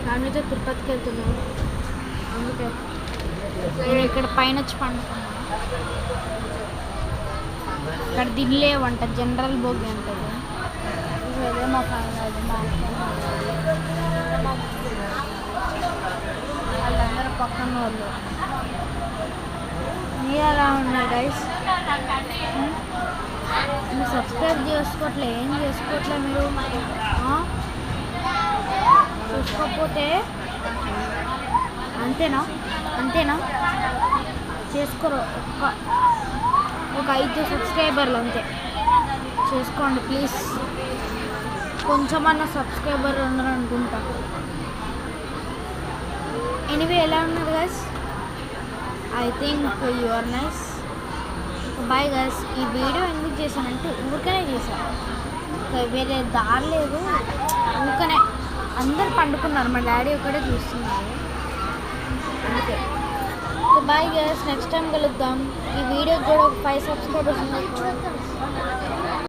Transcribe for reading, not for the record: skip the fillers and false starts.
ఫ్యామిలీతో తిరుపతికి వెళ్తున్నాం. అందుకే నేను ఇక్కడ పైన వచ్చి పండుకున్నాను. ఇక్కడ తినలేవంట, జనరల్ భోగి అంటది. ఇదే మా ఫ్యామిలీ, మా వాళ్ళందరూ పక్కన వాళ్ళు. మీరు ఎలా ఉన్నారు గైస్? మీరు సబ్స్క్రైబ్ చేసుకోవట్లే, ఏం చేసుకోవట్లే మీరు? చూసుకోకపోతే అంతేనా చేసుకోరు. ఒక 5 సబ్స్క్రైబర్లు అంతే చేసుకోండి ప్లీజ్. కొంచెమన్నా సబ్స్క్రైబర్ ఉండరు అనుకుంటా. ఎనీవే ఎలా ఉన్నారు guys? I think you are nice. Bye guys. ఈ వీడియో ఎందుకు చేశానంటే ఊరికనే చేశాను, వేరే దారి లేదు. ఊరికనే అందరు పండుకున్నారు, మా డాడీ ఒక్కడే చూస్తున్నారు అందుకే. బాయ్ గైస్, నెక్స్ట్ టైం కలుద్దాం. ఈ వీడియోకి కూడా ఒక 5 సబ్స్క్రైబర్స్ ఉన్నాయి.